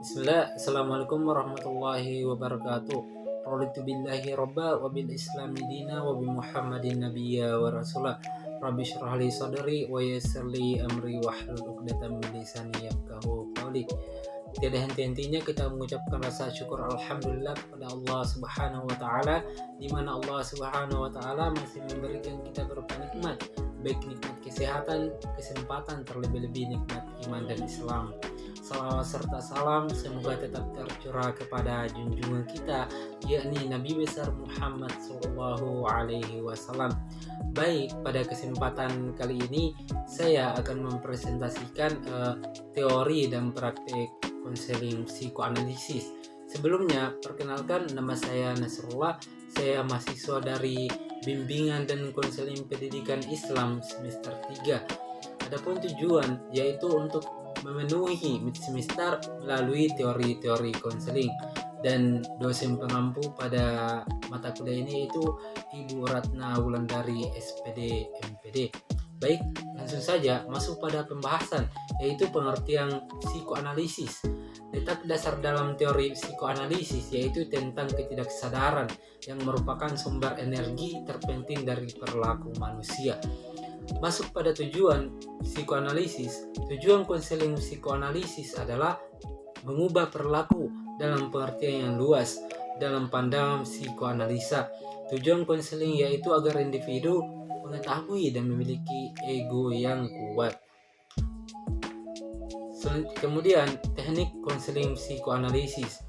Bismillah, Assalamualaikum warahmatullahi wabarakatuh. Raditu billahi robba wa bil islami dina wa bi muhammadin nabiyya wa rasulah. Rabbi syrah li sadri wa yassir li amri wahlul 'uqdatam min lisani yafqahu qawli. Tiada henti-hentinya kita mengucapkan rasa syukur alhamdulillah kepada Allah Subhanahu wa taala, di mana Allah Subhanahu wa taala masih memberikan kita berupa nikmat, baik nikmat kesehatan, kesempatan, terlebih-lebih nikmat iman dan Islam. Salawat serta salam semoga tetap tercurah kepada junjungan kita, yakni Nabi besar Muhammad Sallallahu Alaihi Wasallam. Baik, pada kesempatan kali ini saya akan mempresentasikan teori dan praktik konseling psikoanalisis. Sebelumnya, perkenalkan, nama saya Nasrullah. Saya mahasiswa dari Bimbingan dan Konseling Pendidikan Islam semester 3. Adapun tujuan yaitu untuk memenuhi semester melalui teori-teori konseling, dan dosen pengampu pada mata kuliah ini yaitu Ibu Ratna Wulandari SPD MPD. Baik, langsung saja masuk pada pembahasan, yaitu pengertian psikoanalisis. Letak dasar dalam teori psikoanalisis yaitu tentang ketidaksadaran yang merupakan sumber energi terpenting dari perilaku manusia. Masuk pada tujuan psikoanalisis. Tujuan konseling psikoanalisis adalah mengubah perilaku dalam pengertian yang luas dalam pandangan psikoanalisa. Tujuan konseling yaitu agar individu mengetahui dan memiliki ego yang kuat. Kemudian teknik konseling psikoanalisis.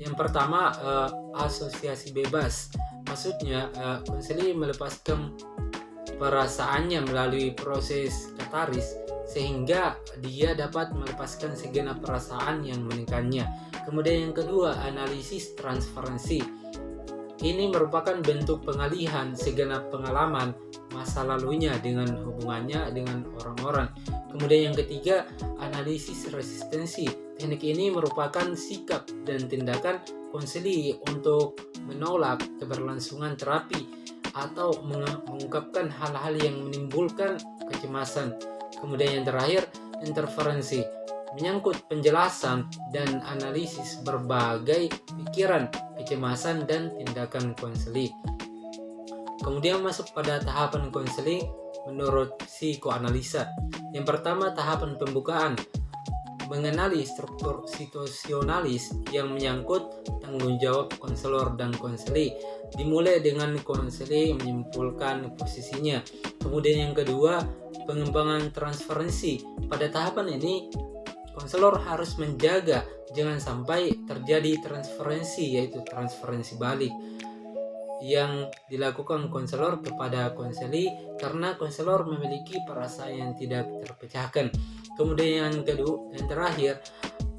Yang pertama, asosiasi bebas. Maksudnya konseling melepaskan perasaannya melalui proses kataris sehingga dia dapat melepaskan segenap perasaan yang meningkatnya. Kemudian yang kedua, analisis transferensi. Ini merupakan bentuk pengalihan segenap pengalaman masa lalunya dengan hubungannya dengan orang-orang. Kemudian yang ketiga, analisis resistensi. Teknik ini merupakan sikap dan tindakan konseli untuk menolak keberlangsungan terapi atau mengungkapkan hal-hal yang menimbulkan kecemasan. Kemudian yang terakhir, interferensi, menyangkut penjelasan dan analisis berbagai pikiran, kecemasan, dan tindakan konseli. Kemudian masuk pada tahapan konseling menurut psikoanalisa. Yang pertama, tahapan pembukaan, mengenali struktur situasionalis yang menyangkut tanggung jawab konselor dan konseli. Dimulai dengan konseli menyimpulkan posisinya. Kemudian yang kedua, pengembangan transferensi. Pada tahapan ini, konselor harus menjaga jangan sampai terjadi transferensi, yaitu transferensi balik yang dilakukan konselor kepada konseli karena konselor memiliki perasaan yang tidak terpecahkan. Kemudian yang terakhir,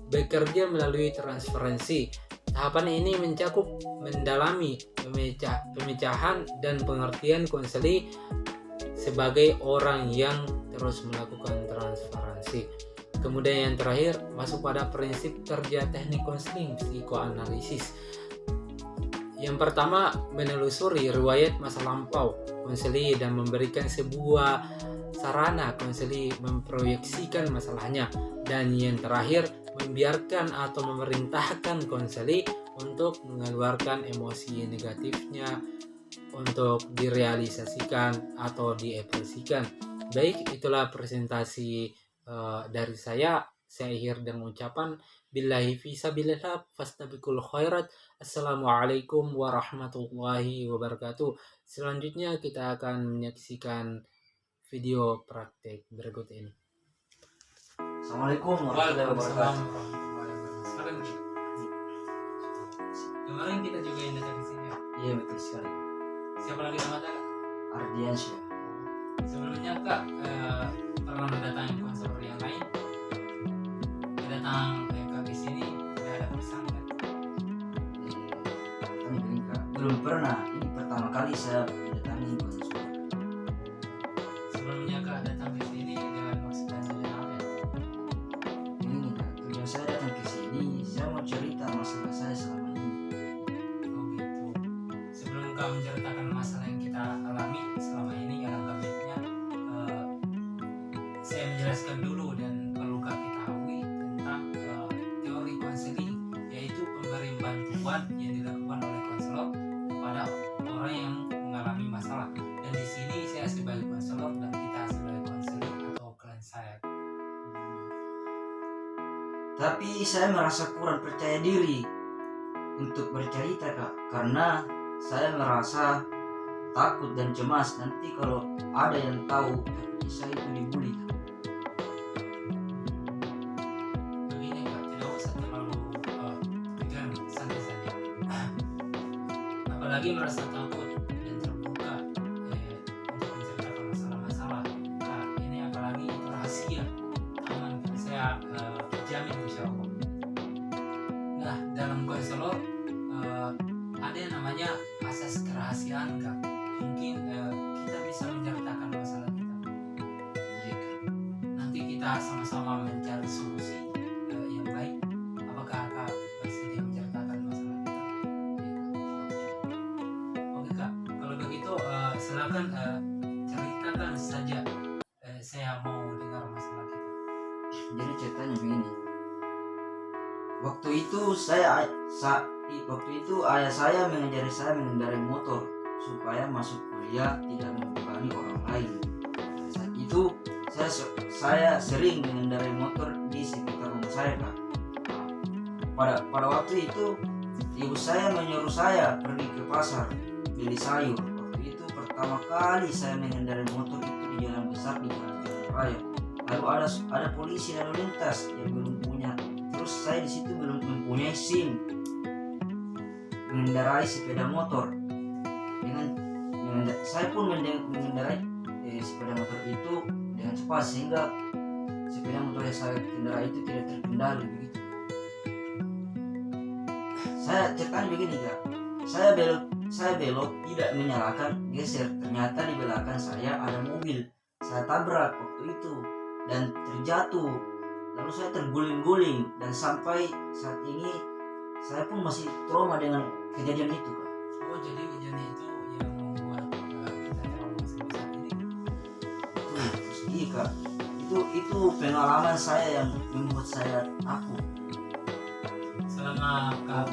bekerja melalui transferensi. Tahapan ini mencakup mendalami pemecahan dan pengertian konseli sebagai orang yang terus melakukan transferensi. Kemudian yang terakhir, masuk pada prinsip kerja teknik konseling psikoanalisis. Yang pertama, menelusuri riwayat masa lampau konseli dan memberikan sebuah sarana konseli memproyeksikan masalahnya. Dan yang terakhir, membiarkan atau memerintahkan konseli untuk mengeluarkan emosi negatifnya untuk direalisasikan atau diekspresikan. Baik, itulah presentasi dari saya. Saya akhir dengan ucapan billahi fisabilillah fastabiqul khairat. Assalamualaikum warahmatullahi wabarakatuh. Selanjutnya kita akan menyaksikan video praktek berikut ini. Assalamualaikum warahmatullahi wabarakatuh. Sekarang kemarin kita juga yang datang di sini. Iya, betul sekali. Siapa lagi nama Kak? Ardiansyah. Sebelumnya Kak pernah mendatangi konselor yang lain? Datang ke sini tidak ada pesan kan? Belum pernah. Ini pertama kali saya mendatangi konselor. Sebelumnya Kak datang ke sini dengan maksud dan tujuan apa ya? Ini Kak, tujuan saya datang ke sini, saya mau cerita masalah saya selama ini. Oh gitu. Sebelum Kak menceritakan masalah yang kita alami selama ini, alangkah baiknya saya menjelaskan dulu dan perlu Kak ketahui tentang teori konseling Tapi saya merasa kurang percaya diri untuk bercerita Kak, karena saya merasa takut dan cemas nanti kalau ada yang tahu saya itu dibully Kak. Begini Kak, tidak usah terlalu tegang, santai saja. Apalagi merasa takut dan terbuka untuk menceritakan masalah-masalah. Kak, ini apalagi itu rahasia, aman. Saya jamin insya Allah. Nah, dalam konselor ada yang namanya asas kerahasiaan Kak. Mungkin kita bisa menceritakan masalah kita. Nanti kita sama-sama mencari solusi yang baik. Apakah Kak bersedia menceritakan masalah kita? Oke Kak, kalau begitu silakan ceritakan saja. Saya mau dengar masalah kita. Jadi ceritanya begini. Waktu itu ayah saya mengajari saya mengendarai motor supaya masuk kuliah tidak membebani orang lain. Saat itu saya sering mengendarai motor di sekitar rumah saya Kak. Pada waktu itu ibu saya menyuruh saya pergi ke pasar beli sayur. Waktu itu pertama kali saya mengendarai motor itu di jalan besar, di jalan raya. Lalu ada polisi lalu lintas yang belum punya. Terus saya di situ belum mempunyai SIM mengendarai sepeda motor. Saya pun mengendarai sepeda motor itu dengan cepat sehingga sepeda motor yang saya kendarai itu tidak terkendali begitu. Saya ceritanya begini Kak. Saya belok tidak menyalakan, geser. Ternyata di belakang saya ada mobil. Saya tabrak waktu itu dan terjatuh. Lalu saya terguling-guling dan sampai saat ini saya pun masih trauma dengan kejadian itu Kak. Oh, jadi kejadian itu yang membuat kita trauma sampai saat ini. Itu sedih Kak. Itu pengalaman saya yang membuat saya takut. Selama Kak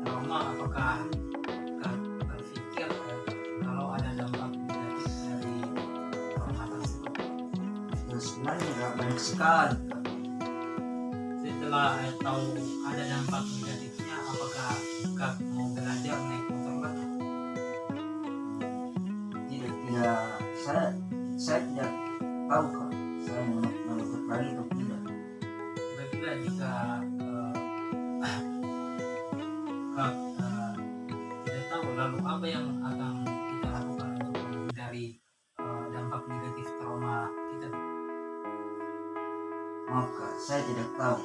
trauma, apakah Kak berpikir kalau ada dampak negatif dari trauma tersebut? Sebenarnya Kak, banyak sekali Kak. Setelah tahu ada dampak negatifnya, apakah Kak mau belajar naik motor lagi? Tidak, saya tidak tahu Kak. Saya mau motor lagi atau tidak. Baiklah, jika Kak tidak tahu, lalu apa yang akan kita lakukan untuk menghindari dampak negatif trauma kita? Maaf Kak, saya tidak tahu.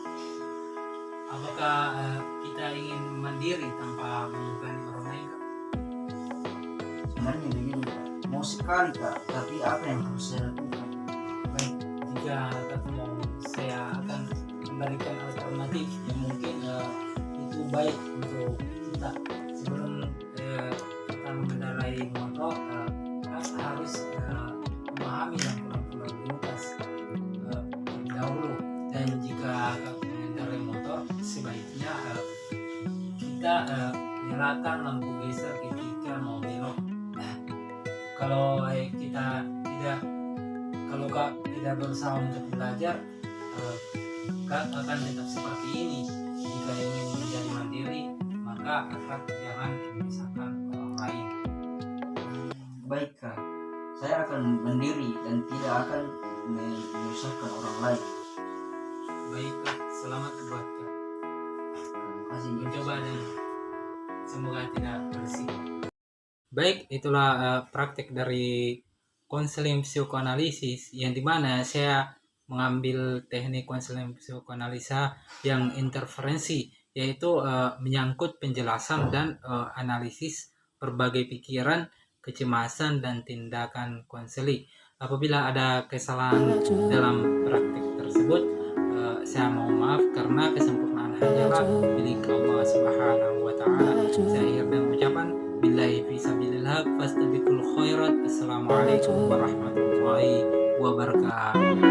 Apakah kita ingin mandiri tanpa membebani orang lain Kak? Sebenarnya begini Kak, mau sekali Kak, tapi apa yang harus saya lakukan? Baik, jika Kak mau, saya akan memberikan alternatif yang mungkin itu baik untuk kita. Sebelum kita mengendarai motor, Kak harus memahami lampu-lampu lalu lintas terlebih dahulu. Dan jika Kak mengendarai motor, sebaiknya kita nyalakan lampu geser ketika mau belok. Kalau Kak tidak berusaha untuk belajar, Kak akan tetap seperti ini. Jika ingin menjadi mandiri, maka Kak jangan memisahkan orang lain. Baik Kak, saya akan mandiri dan tidak akan menyusahkan orang lain. Baik Kak, selamat buat Kak. Terima kasih. Mencoba dan semoga tidak bersih. Baik, itulah praktek dari konseling psikoanalisis yang dimana saya mengambil teknik konseling psikoanalisa yang interferensi, yaitu menyangkut penjelasan dan analisis berbagai pikiran, kecemasan, dan tindakan konseling. Apabila ada kesalahan dalam praktek tersebut, saya mohon maaf karena kesempurnaan hanyalah milik Allah Subhanahu wa Ta'ala. Saya akhir dengan ucapan billahi fisabilillah fastabiqul khairat. Assalamualaikum warahmatullahi wabarakatuh.